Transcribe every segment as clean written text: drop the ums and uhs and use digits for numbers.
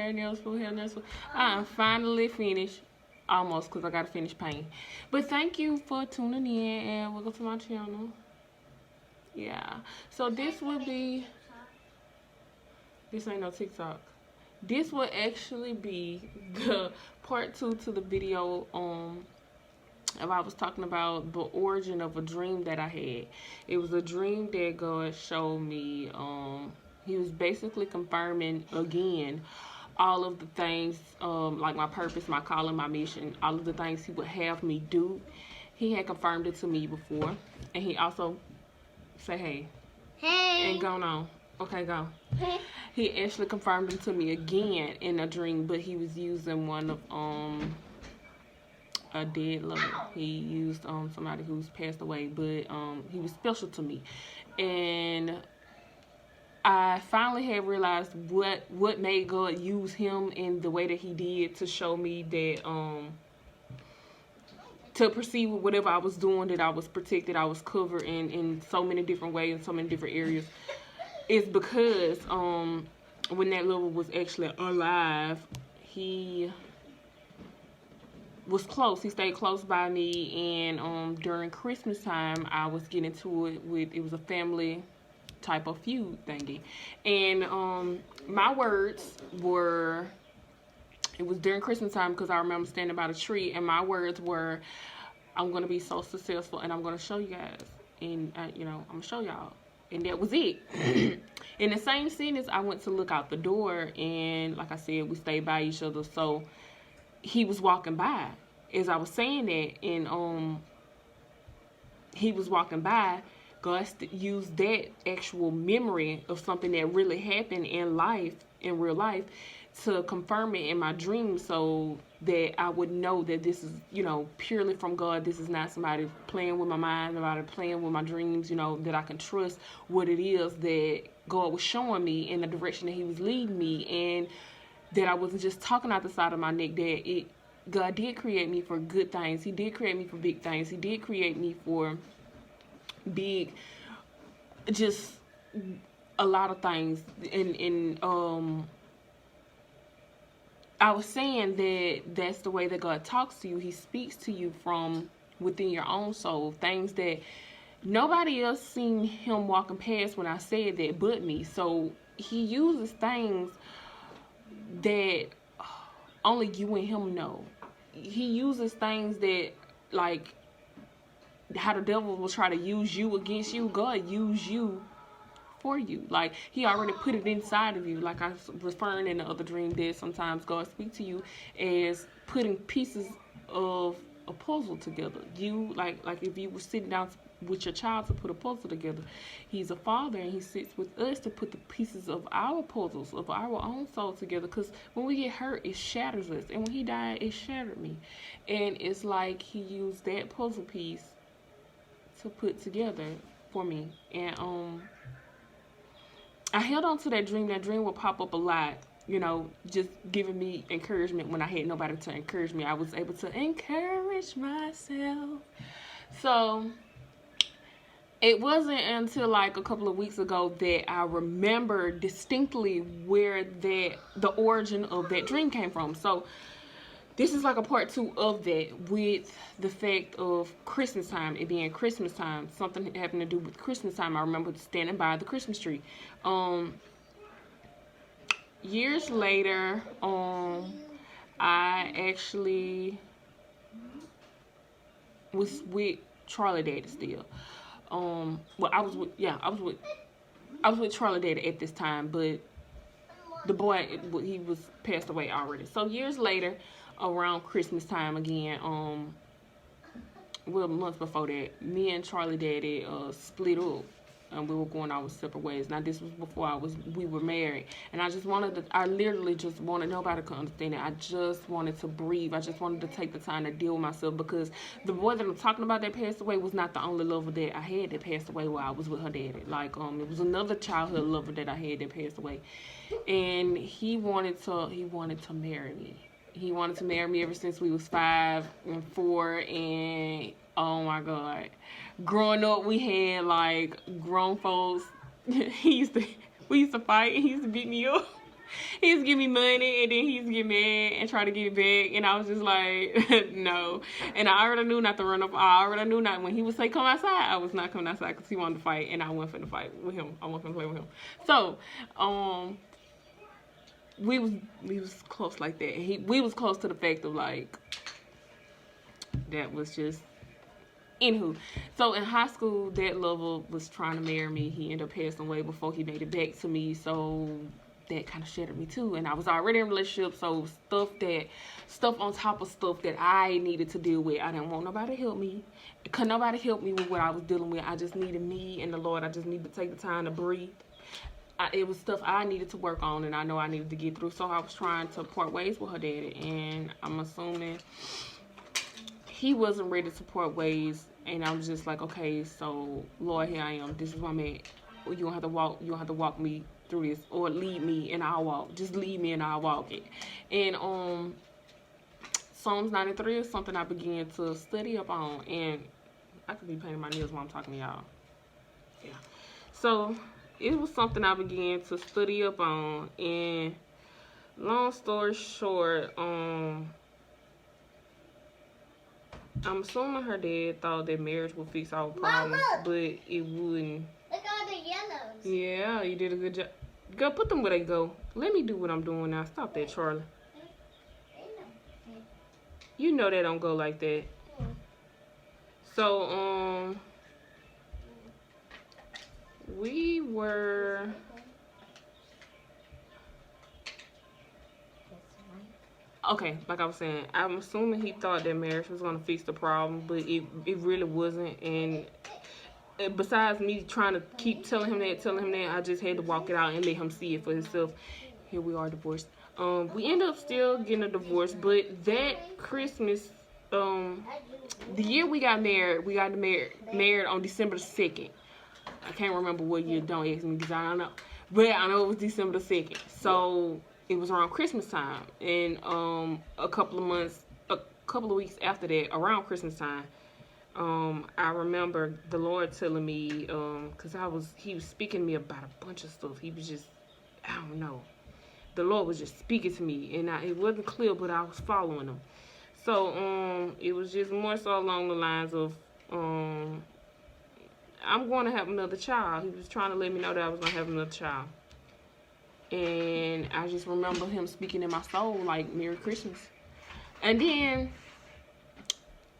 hair, nails, full hair, nails, full. I'm finally finished. Almost, because I got to finish painting. But thank you for tuning in and welcome to my channel. Yeah. So this will be... This ain't no TikTok. This will actually be the part 2 to the video if I was talking about the origin of a dream that I had. It was a dream that God showed me. He was basically confirming again all of the things, like my purpose, my calling, my mission, all of the things he would have me do. He had confirmed it to me before. And he also say hey. Hey. And go on. Okay, go. Hey. He actually confirmed it to me again in a dream, but he was using one of a dead lover. He used somebody who's passed away, but he was special to me. And I finally had realized what made God use him in the way that he did to show me that to perceive whatever I was doing, that I was protected, I was covered in so many different ways, in so many different areas. It's because when that lover was actually alive, he was close. He stayed close by me, and during Christmas time, I was getting into it with, it was a family type of feud thingy. And my words were, it was during Christmas time because I remember standing by the tree, and my words were, I'm going to be so successful and I'm going to show you guys. And, you know, I'm going to show y'all. And that was it. In the same sentence, I went to look out the door, and like I said, we stayed by each other. So he was walking by as I was saying that, and he was walking by. God used that actual memory of something that really happened in life, in real life, to confirm it in my dream, so that I would know that this is, you know, purely from God. This is not somebody playing with my mind, somebody playing with my dreams, you know, that I can trust what it is that God was showing me in the direction that he was leading me, and that I wasn't just talking out the side of my neck, that God did create me for good things. He did create me for big things. He did create me for big, just a lot of things. And I was saying that that's the way that God talks to you. He speaks to you from within your own soul. Things that nobody else seen him walking past when I said that but me. So he uses things that only you and him know. He uses things that, like, how the devil will try to use you against you, God used you for you. Like, he already put it inside of you. Like I was referring in the other dream, that sometimes God speaks to you as putting pieces of a puzzle together. You, like if you were sitting down with your child to put a puzzle together, he's a father, and he sits with us to put the pieces of our puzzles, of our own soul together. Because when we get hurt, it shatters us, and when he died, it shattered me. And it's like he used that puzzle piece to put together for me. And I held on to that dream. That dream would pop up a lot, you know, just giving me encouragement when I had nobody to encourage me. I was able to encourage myself. So it wasn't until like a couple of weeks ago that I remember distinctly where the origin of that dream came from. So this is like a part 2 of that, with the fact of Christmas time, it being Christmas time, something having to do with Christmas time. I remember standing by the Christmas tree. Years later, I actually was with Charlie Daddy still. Well, I was with Charlie Daddy at this time, but the boy, he was passed away already. So years later, around Christmas time again, well, months before that, me and Charlie Daddy split up, and we were going our separate ways. Now, this was before we were married, and I literally just wanted, nobody could understand it, I just wanted to breathe. I just wanted to take the time to deal with myself, because the boy that I'm talking about that passed away was not the only lover that I had that passed away while I was with her daddy. Like, it was another childhood lover that I had that passed away, and he wanted to marry me. He wanted to marry me ever since we was 5 and 4, and oh my God. Growing up, we had like grown folks. We used to fight, and he used to beat me up. He's give me money and then he's get mad and try to get it back, and I was just like, no. And I already knew not to run up. I already knew not, when he would say come outside, I was not coming outside because he wanted to fight, and I wasn't finna fight with him. I wasn't finna play with him. So, we was close like that. We was close to the fact of like, that was just. Anywho, so in high school, that lover was trying to marry me. He ended up passing away before he made it back to me, so that kind of shattered me too. And I was already in a relationship, so stuff on top of stuff that I needed to deal with. I didn't want nobody to help me. Could nobody help me with what I was dealing with. I just needed me and the Lord. I just needed to take the time to breathe. It was stuff I needed to work on, and I know I needed to get through. So I was trying to part ways with her daddy, and I'm assuming he wasn't ready to part ways, and I was just like, okay, so Lord, here I am. This is where I'm at. You don't have to walk. You don't have to walk me through this, or lead me and I'll walk. Just lead me and I'll walk it. And Psalms 93 is something I began to study up on, and I could be painting my nails while I'm talking to y'all. Yeah. So it was something I began to study up on, and long story short, I'm assuming her dad thought that marriage would fix all problems, but it wouldn't. Look at all the yellows. Yeah, you did a good job. Go put them where they go. Let me do what I'm doing now. Stop that, Charlie. You know they don't go like that. So, we were. Okay, like I was saying, I'm assuming he thought that marriage was going to fix the problem, but it really wasn't. And besides me trying to keep telling him that, I just had to walk it out and let him see it for himself. Here we are, divorced. We ended up still getting a divorce, but that Christmas, the year we got married on December the 2nd. I can't remember what year, don't ask me because I don't know. But I know it was December the 2nd. So it was around Christmas time, and a couple of weeks after that, around Christmas time, I remember the Lord telling me, because he was speaking to me about a bunch of stuff. He was just, I don't know. The Lord was just speaking to me, and it wasn't clear, but I was following him. So it was just more so along the lines of, I'm going to have another child. He was trying to let me know that I was going to have another child. And I just remember him speaking in my soul, like, Merry Christmas. And then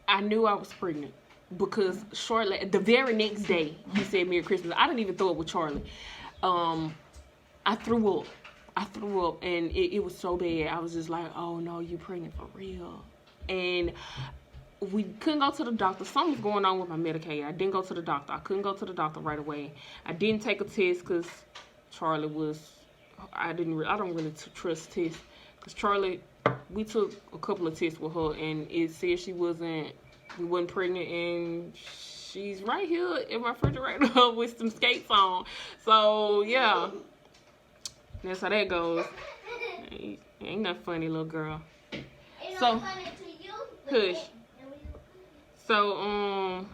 I knew I was pregnant, because shortly, the very next day, he said Merry Christmas. I didn't even throw up with Charlie. I threw up, and it was so bad. I was just like, oh no, you're pregnant for real. And we couldn't go to the doctor. Something was going on with my Medicaid. I didn't go to the doctor. I couldn't go to the doctor right away. I didn't take a test because Charlie was, I don't really trust tests. Because Charlie, we took a couple of tests with her, and it said we wasn't pregnant, and she's right here in my refrigerator with some skates on. So yeah, that's how that goes. Ain't nothing funny, little girl. So hush. So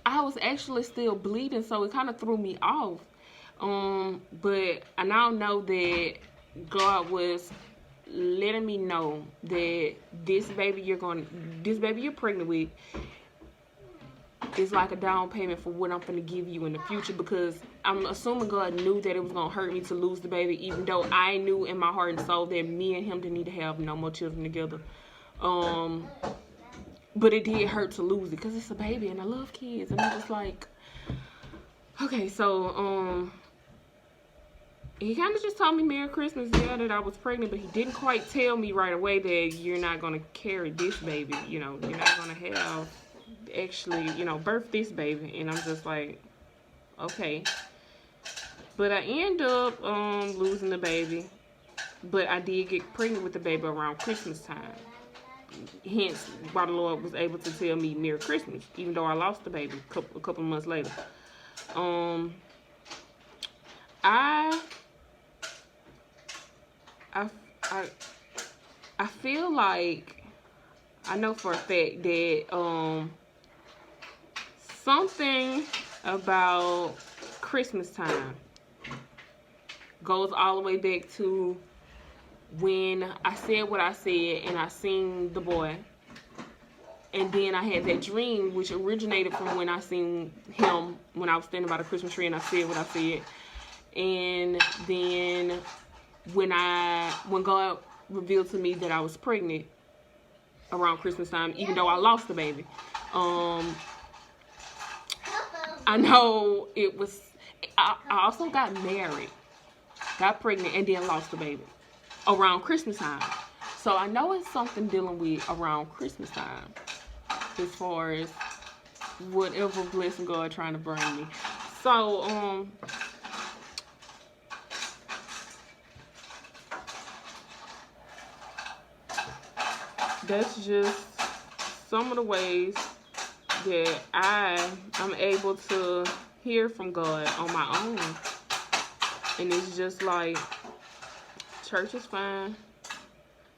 I was actually still bleeding, so it kind of threw me off. But I now know that God was letting me know that this baby you're pregnant with is like a down payment for what I'm going to give you in the future, because I'm assuming God knew that it was going to hurt me to lose the baby, even though I knew in my heart and soul that me and him didn't need to have no more children together. But it did hurt to lose it because it's a baby and I love kids, and I'm just like, okay, so he kind of just told me Merry Christmas, yeah, that I was pregnant, but he didn't quite tell me right away that you're not going to carry this baby, you know, you're not going to have, actually, you know, birth this baby. And I'm just like, okay. But I end up losing the baby, but I did get pregnant with the baby around Christmas time. Hence why the Lord was able to tell me Merry Christmas, even though I lost the baby a couple of months later. I feel like, I know for a fact that something about Christmas time goes all the way back to when I said what I said and I seen the boy. And then I had that dream, which originated from when I seen him when I was standing by the Christmas tree and I said what I said. And then when God revealed to me that I was pregnant around Christmas time, even though I lost the baby. I know it was, I also got married, got pregnant, and then lost the baby around Christmas time. So I know it's something dealing with around Christmas time as far as whatever blessing God trying to bring me. So, that's just some of the ways that I'm able to hear from God on my own. And it's just like, church is fine,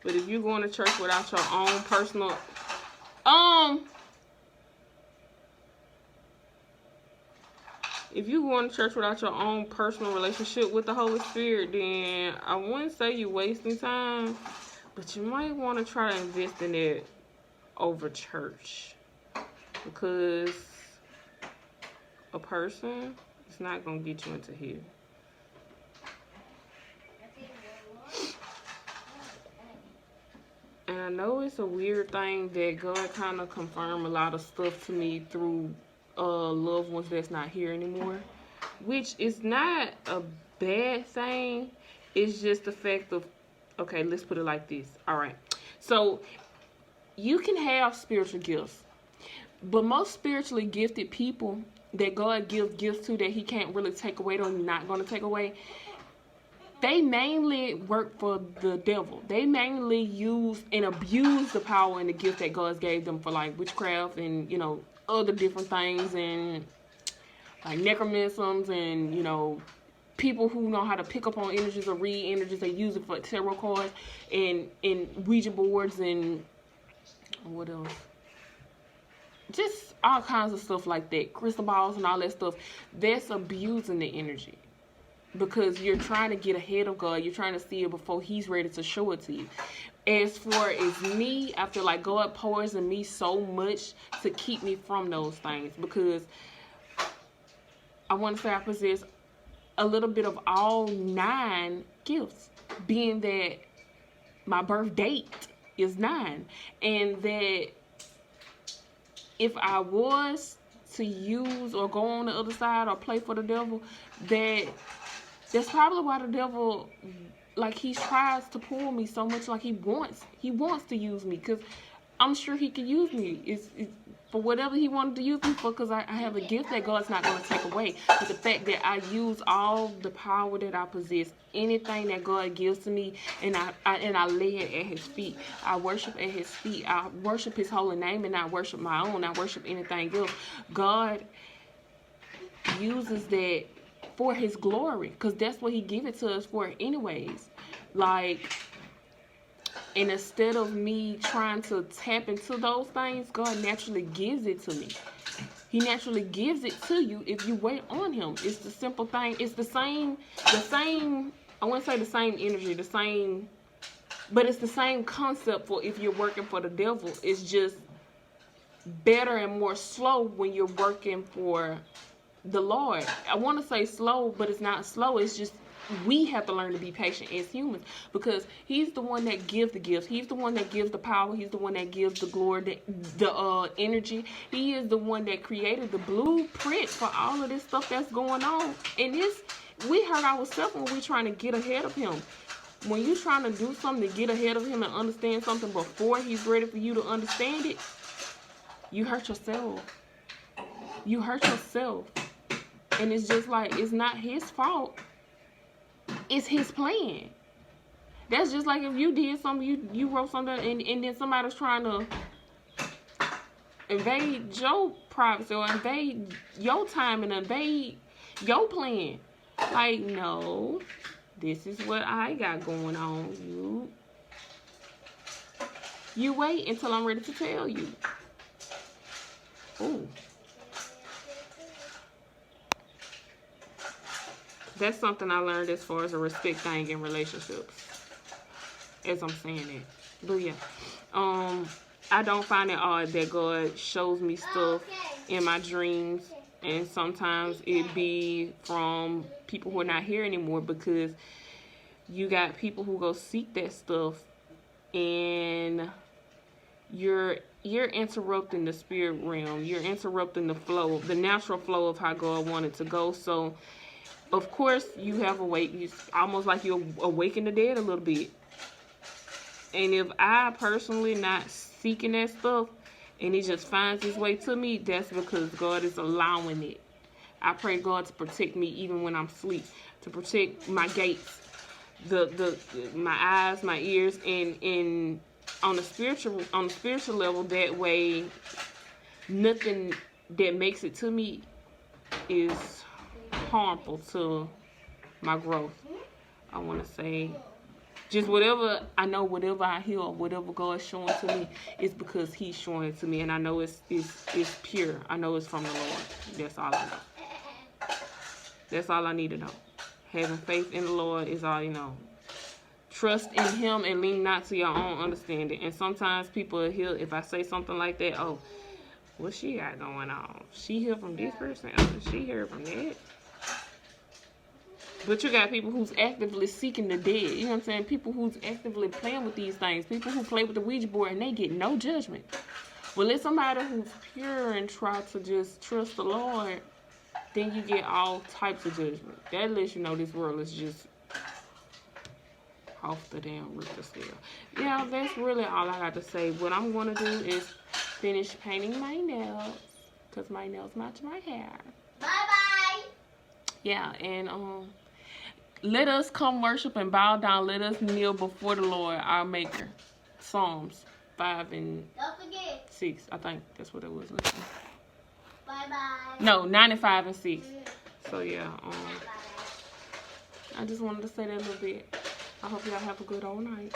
but if you're going to church without your own personal if you go to church without your own personal relationship with the Holy Spirit, then I wouldn't say you're wasting time, but you might want to try to invest in it over church, because a person is not going to get you into here. And I know it's a weird thing that God kind of confirmed a lot of stuff to me through loved ones that's not here anymore, which is not a bad thing. It's just the fact of, okay, let's put it like this. All right, so you can have spiritual gifts, but most spiritually gifted people that God gives gifts to that he can't really take away or not going to take away, they mainly work for the devil. They mainly use and abuse the power and the gift that God gave them for, like, witchcraft and, you know, other different things, and like necromancies, and, you know, people who know how to pick up on energies or read energies. They use it for tarot cards and Ouija boards and what else? Just all kinds of stuff like that. Crystal balls and all that stuff. That's abusing the energy, because you're trying to get ahead of God. You're trying to see it before he's ready to show it to you. As far as me, I feel like God pours in me so much to keep me from those things, because I want to say I possess a little bit of all 9 gifts, being that my birth date is 9, and that if I was to use or go on the other side or play for the devil, that's probably why the devil, like, he tries to pull me so much. Like, he wants to use me, because I'm sure he can use me. It's for whatever he wanted to use me for, because I have a gift that God's not going to take away. But the fact that I use all the power that I possess, anything that God gives to me, and I lay it at his feet. I worship at his feet. I worship his holy name, and I worship my own. I worship anything else. God uses that for his glory, because that's what he give it to us for anyways. Like, and instead of me trying to tap into those things, God naturally gives it to me. He naturally gives it to you if you wait on him. It's the simple thing. It's the same, I wouldn't say the same energy, but it's the same concept for if you're working for the devil. It's just better and more slow when you're working for the Lord. I want to say slow, but it's not slow. It's just we have to learn to be patient as humans, because he's the one that gives the gifts. He's the one that gives the power. He's the one that gives the glory, the energy. He is the one that created the blueprint for all of this stuff that's going on. And we hurt ourselves when we're trying to get ahead of him. When you're trying to do something to get ahead of him and understand something before he's ready for you to understand it, you hurt yourself. You hurt yourself. And it's just like, it's not his fault. It's his plan. That's just like if you did something, you wrote something, and then somebody's trying to invade your privacy or invade your time and invade your plan. Like, no, this is what I got going on. You wait until I'm ready to tell you. Ooh. That's something I learned as far as a respect thing in relationships. As I'm saying it. But yeah. I don't find it odd that God shows me stuff in my dreams. And sometimes it be from people who are not here anymore, because you got people who go seek that stuff, and you're interrupting the spirit realm. You're interrupting the flow, the natural flow of how God wanted to go. So, of course, you have it's almost like you awaken the dead a little bit. And if I personally not seeking that stuff, and it just finds its way to me, that's because God is allowing it. I pray God to protect me even when I'm asleep, to protect my gates, my eyes, my ears, and on a spiritual level. That way, nothing that makes it to me is harmful to my growth. I want to say, just whatever I know, whatever I hear, whatever God is showing to me, is because He's showing it to me, and I know it's pure. I know it's from the Lord. That's all I know. That's all I need to know. Having faith in the Lord is all you know. Trust in Him and lean not to your own understanding. And sometimes people hear, if I say something like that, oh, what she got going on? She hear from this person, oh, she heard from that. But you got people who's actively seeking the dead. You know what I'm saying? People who's actively playing with these things. People who play with the Ouija board and they get no judgment. Well, let somebody who's pure and try to just trust the Lord, then you get all types of judgment. That lets you know this world is just off the damn roof of scale. Yeah, that's really all I got to say. What I'm going to do is finish painting my nails, because my nails match my hair. Bye-bye. Yeah, and let us come worship and bow down. Let us kneel before the Lord, our Maker. Psalms 5 and 6. I think that's what it was. Listen. Bye-bye. No, 95 and 6. So, yeah. I just wanted to say that a little bit. I hope y'all have a good old night.